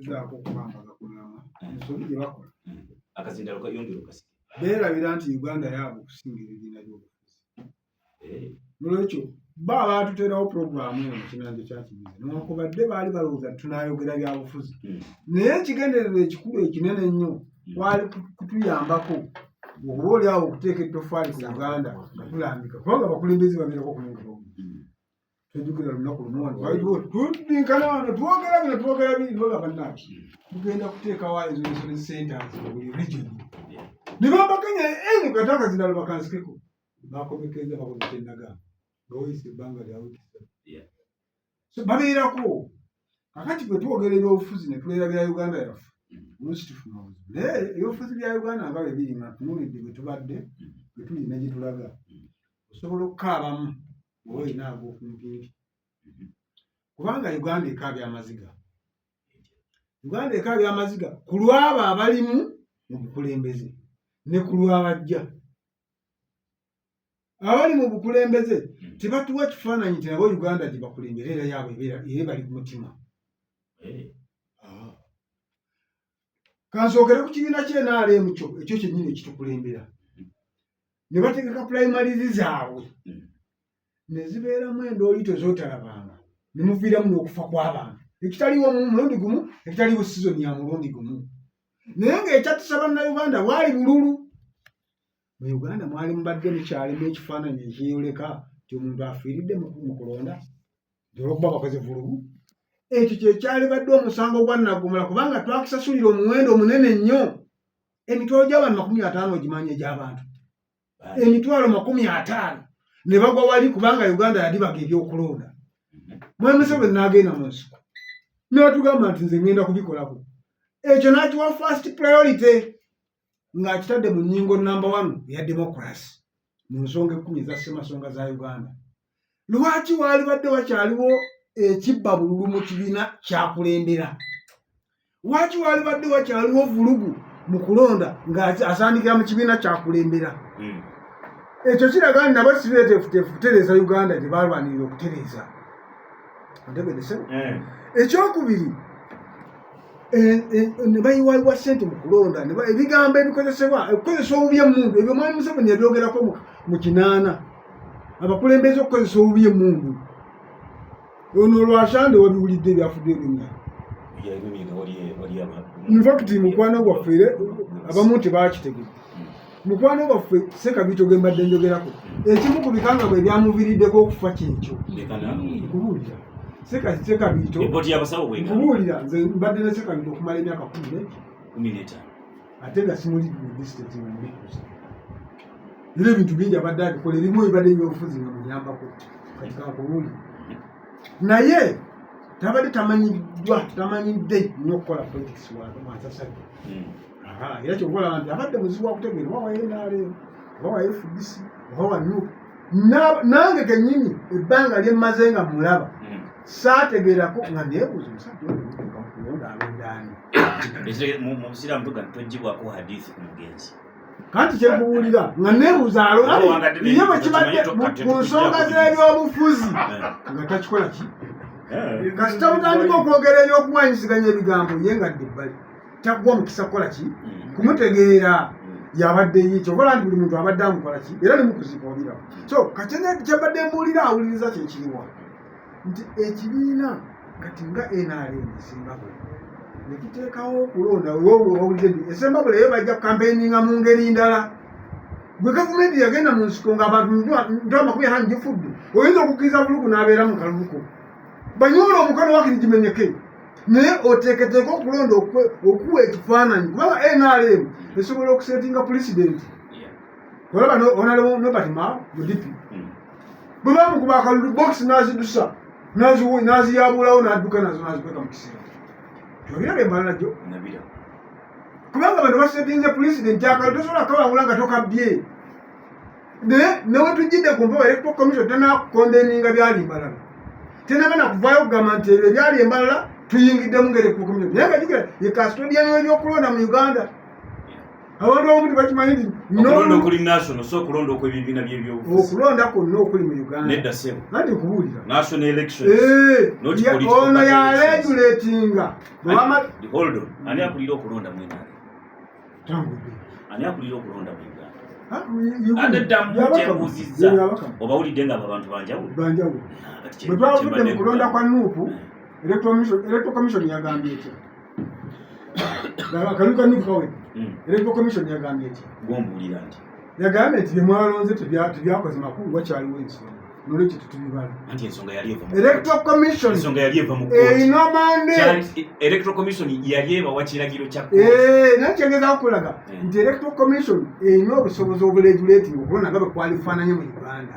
zaako kubambaga kulama ensobi gye bakola akazindalo kayongera okasi beerabira nti Uganda yaabwe okusinga ebibiina by'obufuzi nolwekyo bo abaatuterawo puroguramu eyo mu kinanja kya Kibize newankubadde baali balowooza tunaayogera byabufuzi naye ekigendererwa ekikulu ekinene ennyo kwali kutuyambako okuba oliawo okuteeka ettofaali ku Uganda nga tulambika kubanga abakulembeze babeerako okulongera omu tujjukira lunaku lumu tudinkana wano twogera bino noga bannange tugenda kuteekawo ezo resource centers mu buli region ne bambakanya eno kati akazindalo bakansikeko bakomekeza bakozesa endagano nga weyisa ebbanga lyawekisa so babeerako kakati bwe twogera ebyobufuzi ne tulerabira Uganda yaffe oluusi tufuna obuzibu naye ebyobufuzi bya Uganda nga bwe biri nga tunulidde bwe tubadde bwe tuli ne gye tulaga osobola okukaabamu oba olina ag'okumpimpi kubanga Uganda ekaabya amaziga ku lwabo abalimu mu bukulembeze ne ku lwabajja abali mu bukulembeze tebatuwa kifaananyi nti nabo Uganda gye bakulembera era yaabwe era bali ku mutima kansookere ku kibiina ky'NRM ekyo kyennyini ekitukulembera ne bategeka purayimalizi zaabwe ne zibeeramu endoolito z'otalabanga ne muviiramu n'okufa kw'abantu ekitaliwo mu mulundi gumu ekitaliwo sizoni ya mulundi gumu naye ng'ekyatusaba bannayuganda bwali bululu mu Uganda mwali mubadde mukyalimu ekifaananyi ekyeyoleka nti omuntu afiiridde mu kulonda olw'okuba bakoze vulugu ekyo kyekyali badde omusango gwa Nnaggumula kubanga twakisasulira omuwendo omunene nnyo emitwalo gy'abantu 50 ogimanya egy'abantu emitwalo 50 ne bagwa wali kubanga Uganda yadibaga ebyokulonda Mwami Museveni n'agenda mu nsiko n'atugamba nti nze ngenda kubikolako ekyo n'akiwa first priority ng'akitadde mu nnyingo namba 1 eya democracy mu nsonga 10 za ssemasonga za Uganda. Lwaki waali badde wakyaliwo ekibba bululu mu kibiina kyakulembera? Lwaki waali badde wakyaliwo vulugu mu kulonda ng'asandikira mu kibiina kyakulembera? Ekyo kiraga nti nabo si beeteefuteefu kutereeza Uganda gye baalwanirira okutereeza. Ekyokubiri ne bayiwaliwa ssente mu kulonda ebigambo ebikozesebwa okukozesa obubi emmundu ebyo Mwami Museveni yabyogerako mu kinaana abakulembeze okukozesa obubi emmundu ono Lwashande wabiwulidde ebyafudde ebimya infacti mukwano gwaffe abamu tebakitegedde mukwano gwaffe Ssekabiito gwe mbadde njogerako ekimu ku bikanga bwe byamuviiriddeko okufa kyekyo kubuulira Ssekabiito kubuulira nze mbadde ne Ssekabiito okumala emyaka 15 ate nga simuli disitulikiti mubikusa era ebintu bingi abadde abikola ebimu ebibadde ebyobufuzi nga muyambako kati kankubuulira naye tabadde tamanyidde nnyo okukola politics wansasage era kyobola nti abadde muzibu wakutegeera oba wa NRM oba wa FDC oba wa NUP nange kennyini ebbanga lyemmaze nga mulaba saategeerako nga neebuuza omusajja okulonda alondaani mubusiraamu tuga tojjibwako hadithi ku mugenzi kanti kyekubuulira nga neebuuza ye bwe kibadde ku nsonga z'ebyobufuzi nga takikola ki kasita butandika okwogera ebyokuwanyisiganya ebigambo ye nga dde ebbali taggwa mukisa kukola ki kumutegeera yabadde yikyo okola nti buli muntu abadde amukola ki era nemukuziika obirabo so kyabadde mbuulira awuliriza kyekiriwa nti ekibiina kati nga NRM Zimbabwe nekiteekawo okulonda owulire nti eZimbabwe eyo bajja kukampeyinga mu ngeri ndala gwe gavumenti yagenda mu nsiko ng'abantu ntwa 40 gifudde oyinza okukkiriza buluku n'abeera mu kaluluko banyoola omukono wakiri gimenyeke naye oteeketeeka okulonda okuwa ekifaananyi kubanga NRM esobola okusetinga pulezidenti olaba Honorable Norbert Mao mudipi bwe bamukuba akalulu bokisi n'azidusa n'aziyabulawo n'adduka nazo n'azikweka mu kiseera kyobiraba embalala gyo kubanga bano basetinze pulezidenti akalulu tosobola kawangula nga tokabbye naye newetujjidde ku mpewo electoral commission tenakondeninga byali embalala tenagana kuvaayo okugamba nti ebyo ebyali embalala tuyingiddemu ng'electoral commission naye nga jjukira ye kasitodiyani w'ebyokulonda mu Uganda abantu abamu bakimanyi nti okulonda okuli national so okulonda okw'ebibiina by'ebyobufuzi okulonda kwonna okuli mu Uganda nedda sebo nandi okubuulira national elections ono yaregulatinga hold on ani akulira okulonda mu Uganda tambudde ani akulira okulonda mu Uganda ate ddamu kyebuzizza obawulidde nga abantu banjawulo bwe twavudde mu kulonda kwa Nuupu electoral commission yagambye etya akalulu ka Nuupu kawe electoral commission yagambye etya gombuulira nti yagambye nti byemwalonze tebyakoze makulu wakyaliwo ensonga nolwekyo tetubibala anti ensonga yali eva mu electoral commission ensonga yali eva mu erina mandate electoral commission yali eba wa kiragiro kya naye kyengeza kukulaga nti electoral commission erina obusobozi oburegulating okulonda nga bwe kwalifaananye mu Uganda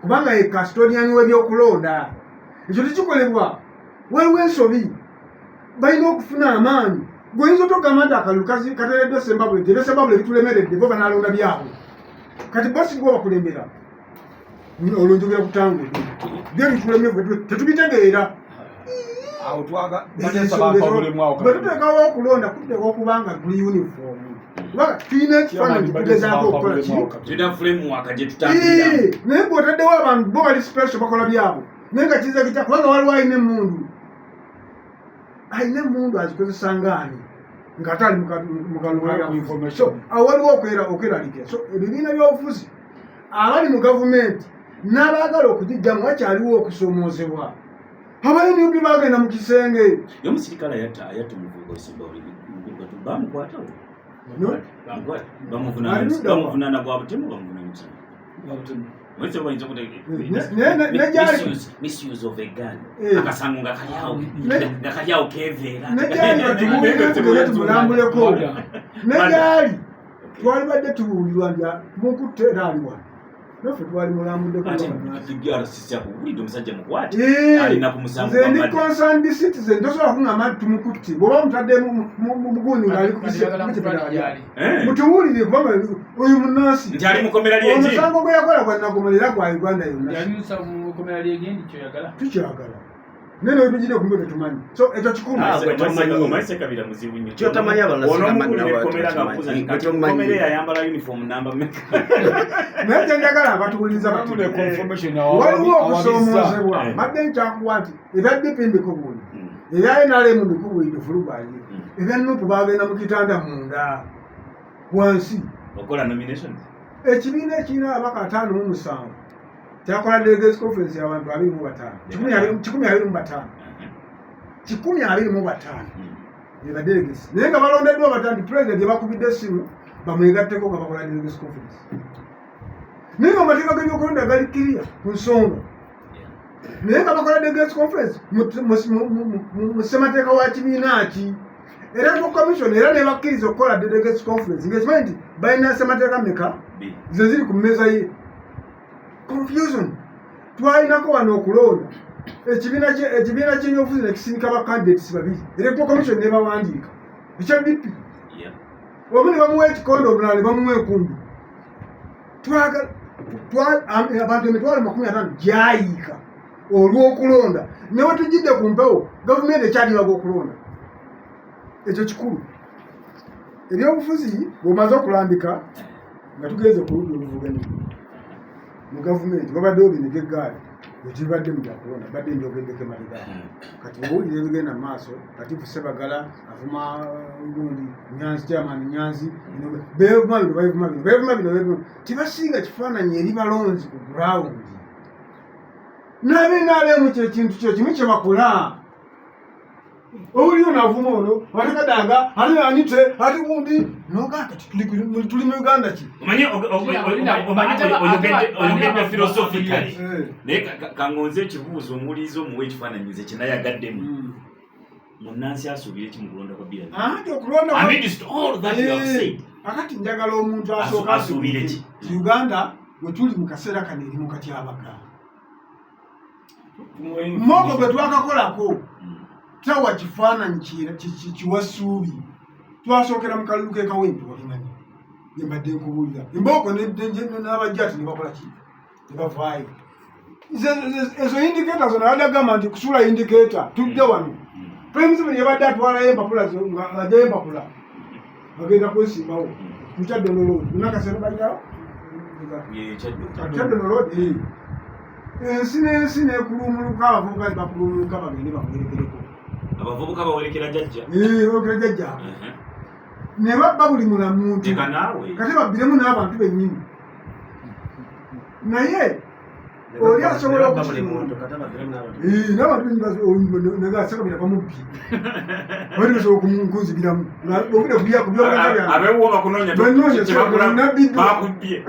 kubanga ye custodian w'ebyokulonda ekyo tekikolebwa waliwo ensobi balina okufuna amaanyi gweoyinza otogamba nti akalulu kateereddwa Sembabule Sembabule bitulemeredde bo banalonda byabwe kati bosi gwe bakulembera olwo njogera kutangudde bye bitulemye tetubitegeera awo twaga betuteekawo okulonda kuteeka okubanga guli uniform kubanga tulina ekifaananyi tugezaako okukola ki tulina framework gye tutambulira naye bw'otaddewo abantu bo bali special bakola byabwe naye nga kiza kitya kubanga waliwo alina emmundu azikozesa ngaani ng'ate ali mu kalulu so awo waliwo okweraliikira so ebibiina by'obufuzi abali mu gavumenti n'abaagala okugijjamu wakyaliwo okusomoozebwa abalinimbi bagenda mu kisenge y'omusirikale ayatta omuvubuka Sembabule bamukwatawo bamuvunaana gwa butemu bamuvunaana misuse of a gun akasango nga kalyawo keveera tumulambuleko negyali twali badde tubuulirwa nti mukutte era aliwa naffe twali mulambulekowulidde omusajja mukwate alina nze ndi concerned citizen tosobola kuŋŋamba nti tumukutte bw'oba mutadde mugundi ng'ali mutuwulire kubanga oyo munaasi nti ali mukomera lyeki omusango gwe yakola gwannagomalera gwa Uganda yonna tukyagala naye netugire kumbe tetumanyi so ekyo kikulu omaise kabira muzibu nnyo kyotamanyi komera yayambala uniform namba meka naye kyenjagala abatuwuliriza waliwo okusoomoozebwa madde nkyakuwa nti ebya DP mbikubuulire ebya NRM mbikubuulire fulugwaye ebya Nuupu bagenda mu kitanda munda wansi okola nominations ekibiina ekirina abaka 57 kyakola delegates conference y'abantu 25 125 eba delegates naye nga balondeddwa batandi president yabakubidde essimu bamwegatteko nga bakola delegates conference naye nga amateeka g'ebyokulonda gali kiriya ku nsonga naye nga bakola delegates conference mu ssemateeka wa kibiina ki era mu commission era ne bakkiriza okukola delegates conference ng'ekimanyi nti balina ssemateeka mmeka ze ziri ku mmeeza ye confusion twalinako wano okulonda ekibiina ky'ebyobufuzi nekisindika bacandidates babiri electoral commission ne bawandiika ekya DP omu ne bamuwa ekikondo omulala ne bamuwa enkumbi abantu emitwalo 50 gyayiika olw'okulonda newe tujjidde ku mpewo gavumenti ekyalibaga okulonda ekyo kikulu ebyobufuzi bw'omaze okulambika nga tugenze ku ludda oluvuganya mu gavumenti babaddewo binega eggaali ekibadde mu byakulonda badde njogeddeko emabega kati owulire ebigenda mu maaso Latifu Ssebagala avuma gundi Nyanzi chairman Nyanzi beevuma bino tebasinga kifaananyi eri balonzi ku gurawundi n'ab'NRM kyekintu kyekimu kye bakola owuli onavuma ono atekadanga ate anite ate gundi nogamba tuli mu Uganda ki omanyi oyogedde philosophically naye kangonze ekibuuzo omuwuliriza omuwa ekifaananyize kye nayagaddemu munnansi asuubira eki mu kulonda kwa bbira akati njagala omuntu asooka asuubire ki Uganda bwe tuli mu kaseera kano eri mu katyabaga moko gwe twakakolako tawa kifaananyi kiwasuubi twasookera mu kalulu k'ekawempe wakimanyi yembadde nkubuulira embooko n'abajjati ne bakola ki ne bavaayo ezo indiketa zona badagamba nti kusuula indiketa tujja wano Prime Minister yabadde atwalayo empapula ng'ajjayo empapula bagenda kwesimbawo Kuchadonolo unakasema baita Chadonolo ensine kulumuluka abavubuka bakulumuluka bagende bamulekereko abavubuka bawolekera jajja okera jajja ne babba buli mulamuntu kati babbiremu n'abantu bennyini naye oli asobola n'abantu bennyini bamubbi bali basobola kumunzigiramu abewo bakunoonya bakubbye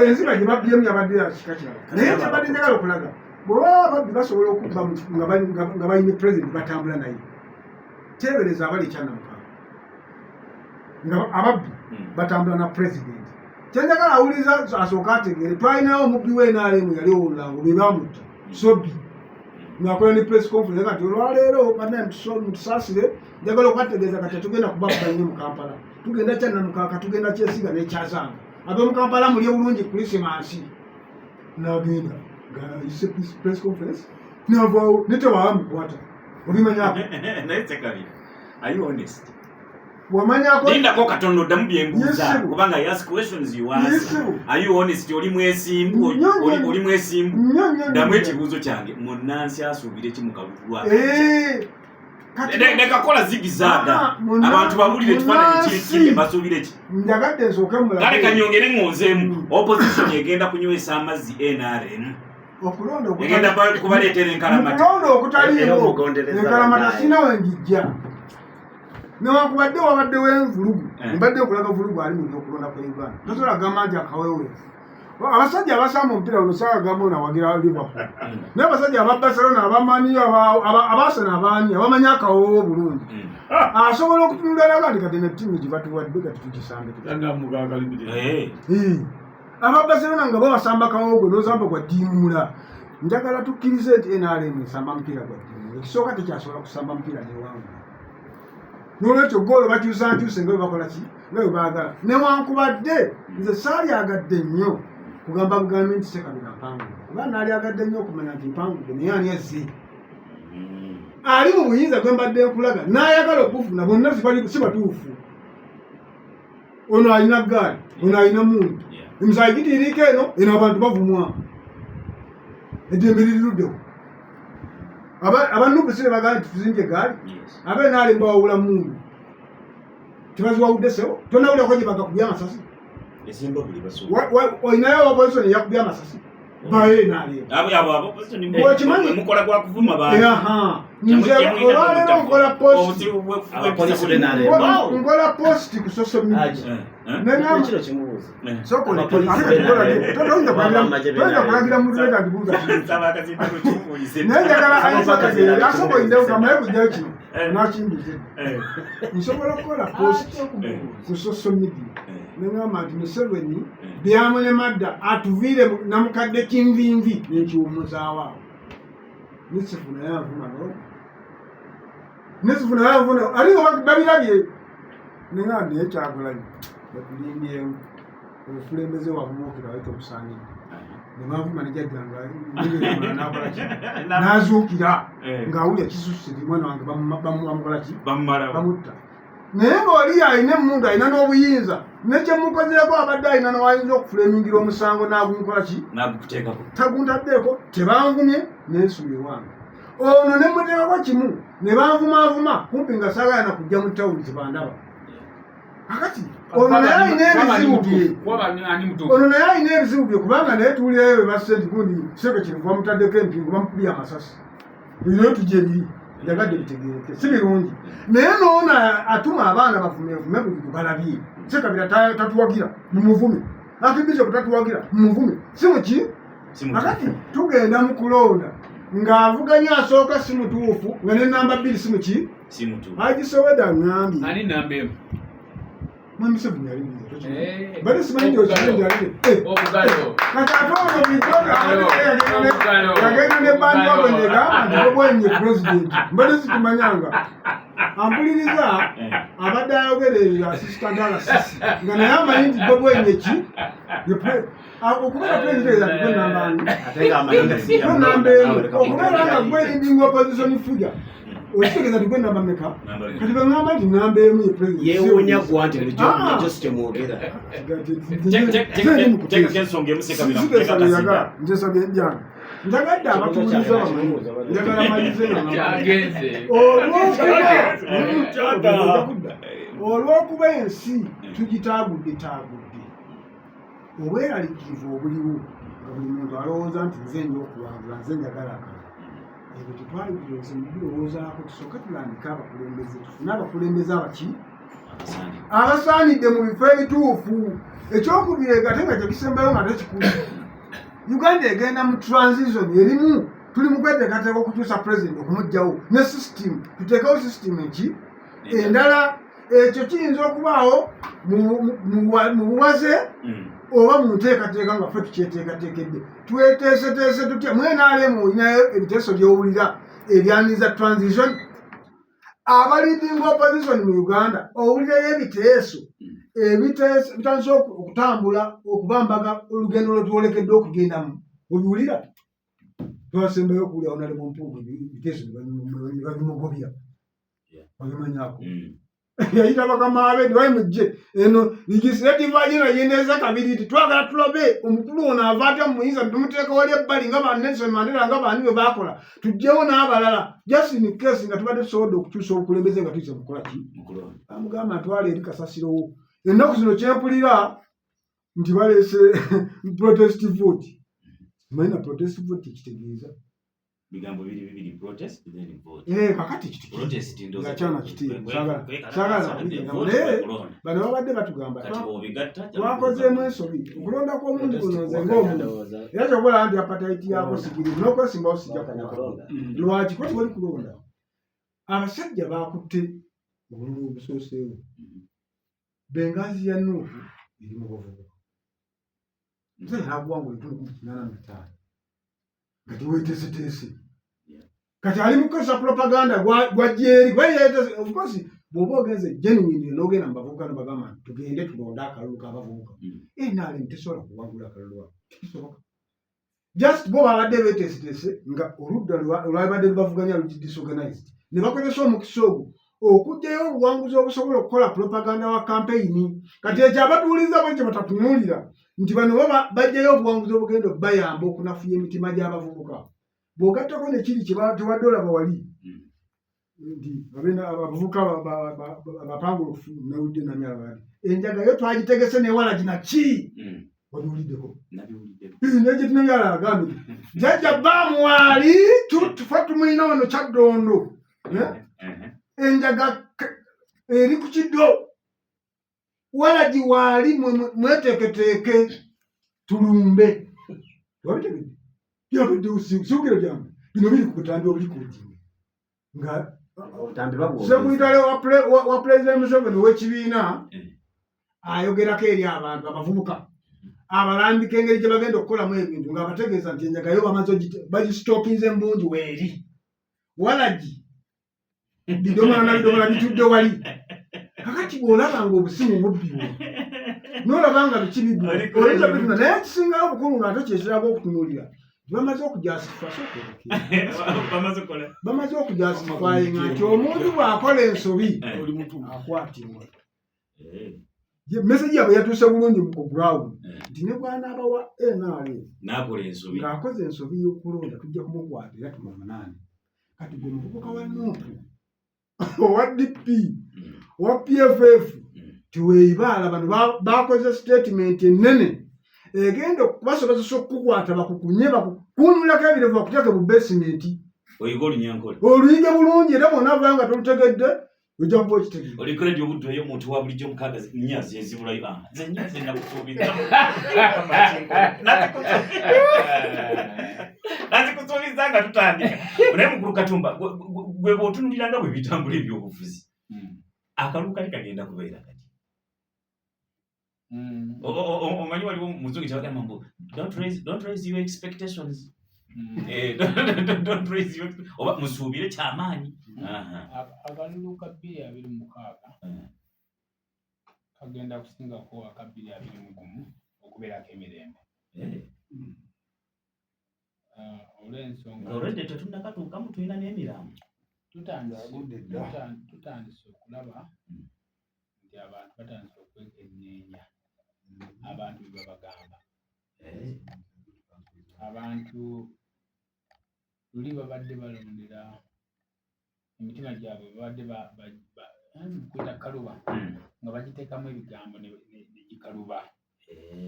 enziga gye babbiremu yabadde yakika kirala naye kyabadde njagala okulaga bw'oba ababbi basobola okubba nga balina pulezidenti batambula naye teebereza abali ekyannamukaaga nga ababbi batambula na pulezidenti kyenjagala awuliza asooka ategeere twalinawo omubbi w'NRM yali owulango be bamutta sobbi ng'akola ne press conference kati olwaleero banaye mutusaasire njagala okwategeeza kati tugenda kubabba nnyo mu Kampala tugenda kyannamukaaga tugenda kyesiga n'ekyazanga ab'omu Kampala mulye bulungi Krisimansi n'agenda ng'ayise press conference n'avaawo netewamukwata obimanyako naye tekabira are you honest wamanyako lindako katono oddamu byembuuza kubanga I ask questions you ask are you honest oli mwesimbu oli mwesimbu ddamu ekibuuzo kyange munnansi asuubira eki mu kalulu nekakola zigizaaga abantu babulire ekifaananyi kiri basuubire ki njagadde nsooke kale kanyongere ŋŋonzeemu opposition egenda kunywesa amazzi NRM egenda kubaleetera enkalamata okutaliiwo enkalamata sina wengijja newankubadde wabaddewo envulugu mbadde okulaga vulugu ali mu byokulonda kwa Uganda tosobola gamba nti akawewe abasajja abasamba omupiira guno saagamba onawagira Liverpool naye abasajja aba Barcelona abamanyi abaasana abaanyi abamanyi akawewo bulungi asobola okutunula laga nti kati ne ttiimu gye batuwadde kati tugisambe aba Barcelona nga bo basamba akawewo gwe n'osamba gwa ddiimuula njagala tukkirize nti NRM esamba mupiira gwa ddiimuula ekisooka tekyasobola kusamba mupiira newangu n'olwekyo goolo bakyusankyuse nga bwe bakola ki nga bwe baagala newankubadde nze saalyagadde nnyo kugamba Buganda nti Ssekabira mpangudde kuba naalyagadde nnyo okumanya nti mpangudde naye ani azze ali mu buyinza gwe mbadde nkulaga n'ayagala okufuna bonna si batuufu ono alina ggaali ono alina muntu emisayi gitiirika eno abantu bavumwa eddembe liriruddewo abanubusire bagala nti tuzimbye egaali abe naalimba wawula mundu tebaziwawudde sewo tonawulirako gye bagakubya amasasi olinayo opposition yakubya amasasi baye olwaleero nkola posti ku social media kulagira muzuleta nayejagala asoboindeuamaye kujjayo kino nakimbuze nsobola okukola posti ku social media nengamba nti Museveni byamulemadda atuviire namukadde kinvinvi nenkiwumuzaawo nesifu naye avuma nesifu naye avuna alinga babirabye nengamba naye Kyagulanyi yakulimbyemu obukulembeze wabumuukira waita obusaanira nebavuma nejajjanganakolaki nazuukira ng'awulya kisusse mwana wange bamukolaki bamutta naye ng'oli alina emundu alina n'obuyinza nekyemukozereko abadde alina n'wayinza okufulemingira omusango n'agumukolaki taguntaddeeko tebanvumye nensuula ewange ono ne muteekako kimu ne banvumaavuma kumpi nga saagala na kujja mu tawuni tebandaba akati ono naye alina ebizibu bye kubanga naye tuwulirayo bwe basse nti gundi kiseko kirivu bamutaddeko empingu bamukubye amasasi ebyo tujja ebiri njagadde bitegeereke si birungi naye noono atuma abaana bavumevume buli balabye Ssekabira tatuwagira mumuvume akibije kutatuwagira mumuvume si muki akati tugenda mu kulonda ng'avuganya asooka si mutuufu nga ne namba 2 si muki agisoweda ngambye ani namba emu Museveni yali bali simanyi nti okirinjalire kati ate ono yagenda ne bandi wabwe negamba nti bobwenye pulezidenti mbadde situmanyanga ampuliriza abadde ayogerera asisitagala sisi nga naye amanyi nti bobwenye ki okubeera pulezidenti ati gwe namba ani namba emu okubeera nga gwe leading opposition figure Okitegeza nti gwe namba mmeka? Kati bangamba nti namba emu ye president. Yeewuunya gwa nti bulijjo sitemwogera. Nsesabye ebyange. Njagadde abatuuliza bamanyi. Njagala malize olw'okuba ensi tugitaagudde obweraliikirivu obuliwo nga buli muntu alowooza nti nze nja okuwangula nze njagala akala ebyo tetwalikiroze mubirowoozaako tusooke tulandike abakulembeze tufune abakulembeze abaki abasaanidde mu bifo ebituufu ekyokubiri ate nga tekisembayo nga tekikulu Uganda egenda mu transition erimu tuli mu kweteekateeka okukyusa president okumugjawo ne system tuteekawo system eki endala ekyo kiyinza okubaawo mu buwaze oba mu nteekateeka nga ffe tukyeteekateekedde tweteeseteese tutya mwenaalemu olinayo ebiteeso by'owulira ebyaniza transition abaleading opposition mu Uganda owulirayo ebiteeso bitandise okutambula okubambaga olugendo lwetwolekedde okugendamu obiwulira twasembayo okuwulira onalemu mpuugu ebiteeso nebabimugobya obimanyako yayita bakama be ndiwayimujje eno legislative agenda yendeeza kabiri nti twagala tulabe omukulu ono ava atya mumuyinza tumuteeka wali ebbali nga ba Nelson Mandela nga bani bwe bakola tujjewo n'abalala just in case nga tubadde tusobodde okukyusa obukulembeze nga tuyise mukola ki amugamba ntwala eri kasasirowo ennaku zino kyempulira nti baleese protest vote manyi na protest vote kitegeeza bigambo bibiri protest then vote kakati kiti protest ndo ngachana kiti sagala bano babadde batugamba twakozeemu ensobi okulonda kw'omuntu kunoze ng'omuntu era kyobola nti appetite yako sigiri n'okwesimbawo sijja kulonda lwaki ko tiwali kulonda abasajja bakutte obululu obusooseewo bengazi ya Nuupu eri mu buvubuka nze naguwangu ebitundu 85 kati weeteeseteese kati ali mukozesa propaganda gwajjeeri gweyeetese of course bw'oba ogenze genuine n'ogenda mu bavubuka nobagamba tugende tulonde akalulu k'abavubuka NRM tesobola kuwangula akalulu ako tekisoboka just bo babadde beeteeseteese nga oludda olwabadde lubavuganya disorganized ne bakozesa omukisa ogwo okujjayo obuwanguzi obusobola okukola propaganda wa campaign kati ekyo abatuuliza bwe kye batatunuulira nti bano bajjayo obuwanguzi obugenda okubayamba okunafuya emitima gy'abavubuka bw'ogattako nekiri kyebadde olaba wali nti abavubuka abapangulufu nawulidde namyala bali enjaga yo twagitegese newala ginaki wabiwuliddeko negye tinamyala agambe jajja bamwali tufa tumulina wano Kyaddondo enjaga eri ku kiddo walagi waali mweteeketeeke tulumbe wabitegedde yabadde usiugire byange bino biri ku butambi obuli ku ntinga nga sekuyitale wa President Museveni ow'ekibiina ayogerako eri abantu abavubuka abalambika engeri gye bagenda okukolamu ebintu ng'abategeeza nti enjagayo bamaze bagisitookinze mbungi weeri walagi bidomola na bidomola bitudde wali kakati bw'olaba nga obusimu bubbibwa n'olaba nga bikibibbwa oyinza bituna naye kisingayo obukulu ng'ate kyekiraga okutunuulira bamaze okujasifaye nga nti omuntu bw'akola ensobi akwatibwa message yabwe yatuuse bulungi mu ground nti ne bw'anaabawa NRM ng'akoze ensobi y'okulonda tujja kumukwata era tumumunane kati gwe muvubuka wa Nuupu owa DP owa PFF tiweeyibaala bano bakoze statement ennene egenda okubasobozesa okukukwata bakukunye bakukunyulako ebirevu bakuteeke mu basement oluyige bulungi era bwonna avaayo nga tolutegedde ojja kuba okitegedde olikoledi obudde oyo omuntu wa bulijjo mukaaga nnyazi ezibulayo nze nnyazi nakusuubiza nazikusuubiza nga tutandika naye mukulu Katumba gwe bw'otunulira nga bwe bitambula ebyobufuzi akalulu kali kagenda kubeera kati omanyi waliwo muzungu kyabagamba mbu don't raise your expectations don't raise your oba musuubire kyamaanyi akalulu ka 226 kagenda kusingako aka 221 okubeerako emirembe olw'ensonga olwedde tetunnakatuukamu tulina n'emirambo tutandise okulaba nti abantu batandise okwekenneenya abantu bye babagamba. Abantu luli babadde balondera emitima gyabwe babadde kwita kaluba nga bagiteekamu ebigambo ne gikaluba.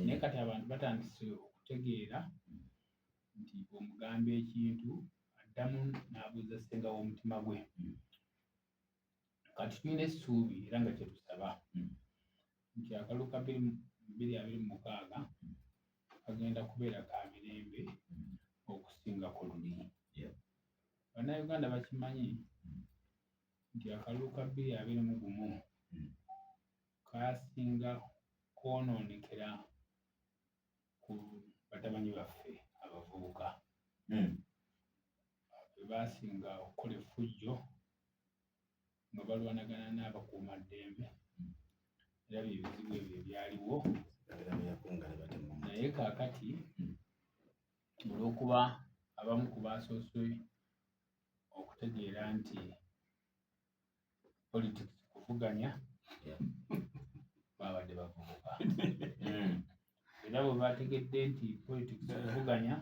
Naye kati abantu batandise okutegeera nti omugamba ekintu addamu n'abuuza ssenga w'omutima gwe. Kati tulina essuubi era nga kyetusaba nti akalulu ka 2026 kagenda kubeera ka mirembe okusinga ku luli. Bannayuganda bakimanyi nti akalulu ka 2021 kasinga kwonoonekera ku batamanyi baffe abavubuka. Baasinga okukola effujjo nga balwanagana n'abakuumaddembe era bye bizibu ebyo ebyaliwo. Naye kaakati olw'okuba abamu ku baasoose okutegeera nti politics kuvuganya babadde bavubuka. Era bwe bategedde nti politics kuvuganya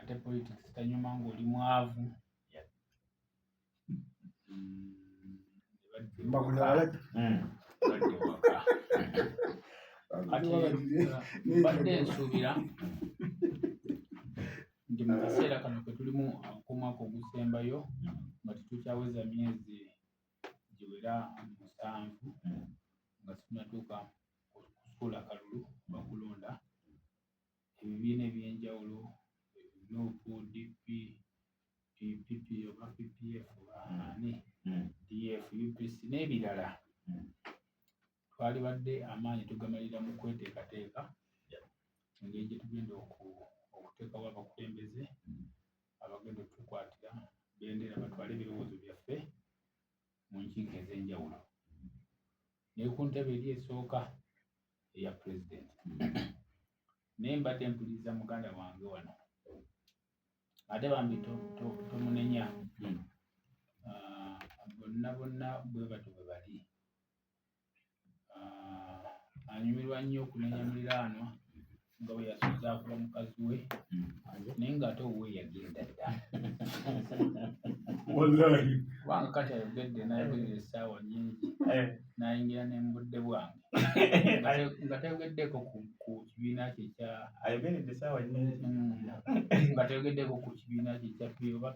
ate politics tanyuma ng'oli mwavu badde nsuubira nti mu kaseera kano ke tulimu ak'omwaka ogusembayo nga tetukyaweza myezi giwera 7 nga situnatuuka kusuula kalulu bakulonda, ebibiina ebyenjawulo NUP, DP, PP oba PPF ani DF, UPC n'ebirala twalibadde amaanyi tugamalira mu kweteekateeka engeri gye tugenda okuteekawo abakulembeze abagenda okutukwatira bendera batwale ebirowoozo byaffe mu nkiiko ez'enjawulo. Naye ku ntebe eri esooka eya pulezidenti naye mbadde mpuliriza muganda wange wano ate bambi tomunenya bonna bwe batyo bwe bali. Anyumirwa nnyo okunenya muliraanwa nga bwe yasuza akuba mukazi we naye ng'ate owuwe yagenda dda. Wallahi. Kubanga kati ayogedde n'ayogerera essaawa nnyingi n'ayingira ne mu budde bwange nga tayogeddeko ku kibiina kye ekya ayogeredde essaawa nnyingi nga tayogeddeko ku kibiina kye ekya oba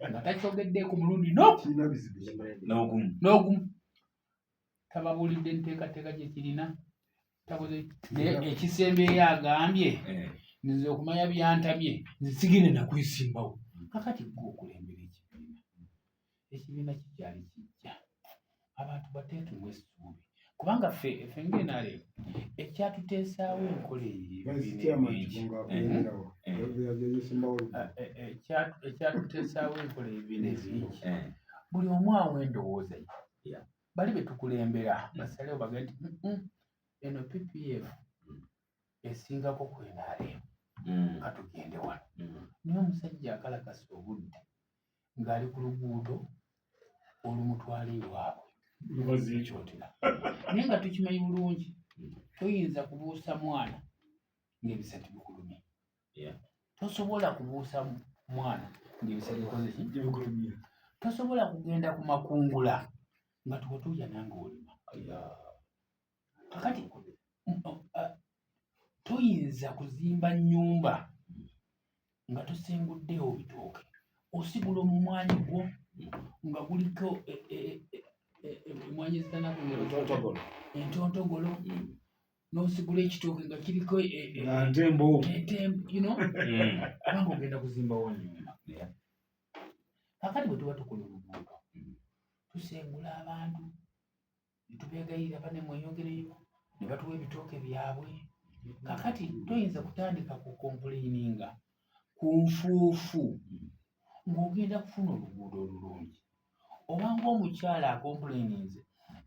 nga takyogeddeeko mulundi n'ogumu. Tababuulidde enteekateeka gye kirina ekisembeyo agambye nze okumanya byantamye nze sigende nakwesimbawo. Kakati gwe okulembera ekibiina kikyali kijja abantu bateetumu essuubi kubanga ffe ng'enaale ekyatuteesaawo enkola ekyatuteesaawo enkola ebibiina ebingi buli omu awa endowooza ye. Bali be tukulembera basalewo bagende nti eno PPF esingako kwenaale nga tugende wano. Naye omusajja akalakasa obudde ng'ali ku luguudo olumutwala ewaabwe kyotera. Naye nga tukimanyi bulungi toyinza kubuusa mwana ng'ebisatu bikulumye. Tosobola kubuusa mwana ng'ebisatu bikoze ki? Tosobola kugenda ku makungula nga tuwatuuya nange olima. Kakati toyinza kuzimba nnyumba nga tosenguddeyo bitooke. Osigula omumwanyi gwo nga guliko emwanyi zitanaku entontogolo n'osigula ekitooke nga kiriko entembo kubanga ogenda kuzimbawo nnyumba. Kakati bwe tuba tukola oluguudo tusengula abantu ne tubeegayirira bane mweyongereyo ne batuwa ebitooke byabwe. Kakati toyinza kutandika ku kompuleyininga ku nfuufu ng'ogenda kufuna oluguudo olulungi. Oba ng'omukyala akompuleyininze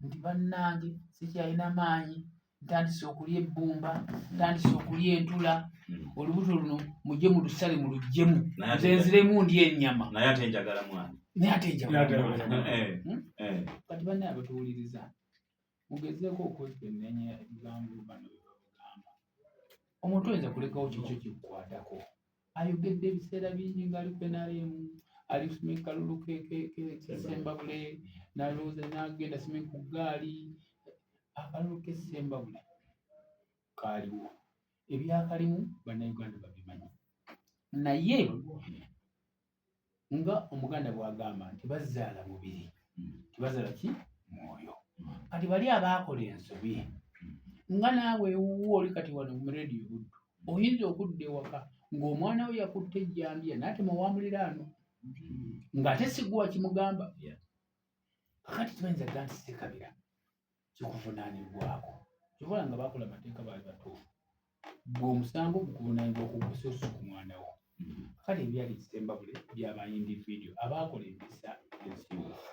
nti bannange sikyalina maanyi ntandise okulya ebbumba, ntandise okulya entula, olubuto luno mujje mu lusale mu luggyemu nze nziremu ndya ennyama naye ate njagala mwana kati banne abatuwuliriza mugezeeko okwekenneenya ebigambo bano bye babagamba. Omuntu oyinza kulekawo kikyo kikukwatako ayogedde ebiseera bingi ng'ali penalemu ali simi kalulu kesembabule nalooza n'agenda simi ku ggaali akalulu kesembabule kaaliwo ebyakalimu bannayuganda babimanyi naye nga omuganda bw'agamba nti bazaala mubiri tibazaala ki mwoyo. Kati bali abaakola ensobi nga naawe ewuwo oli kati wano mu rediyo buddu oyinza okudda ewaka ng'omwana we yakutte ejjambiya n'atema wa muliraano ng'ate sigwa kimugamba kakati kibayinza ga nti Ssekabira kikuvunaanibwako kyobola nga baakola amateeka baali batuufu gwe omusango gukuvunaanibwa okugusa osusu ku mwana wo. Kale ebyali Kisembabule byaba individual abaakola empisa ensibuufu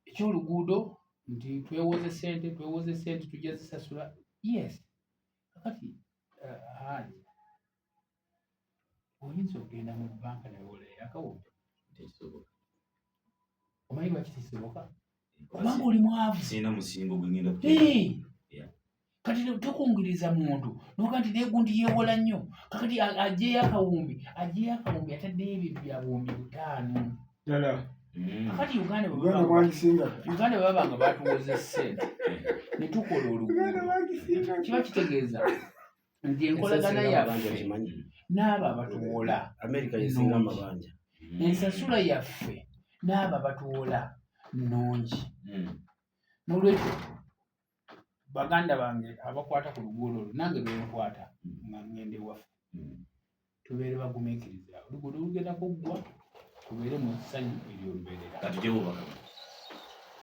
ekyoluguudo nti twewoze sente tujja zisasula yes kakati haji oyinza okugenda mu bbanka nawe olayo akawunti tekisoboka. Omanyi lwaki tekisoboka? Kubanga oli mwavu sina musingo gwengenda kati tokungiriza muntu noga nti negundi yewola nnyo kakati ajeyo akawumbi ataddeyo ebintu bya buwumbi 5 kakati Uganda bwe babanga batuwoza essente ne tukola oluguudo kiba kitegeeza nti enkolagana yaffe n'abo abatuwola ensasula yaffe n'abo abatuwola nnungi. N'olwekyo baganda bange abakwata ku luguudo olwo nange lwenkwata nga ngende waffe tubeere bagumiikiriza oluguudo lugenda kuggwa tubeere mu ssanyu ery'olubeerera.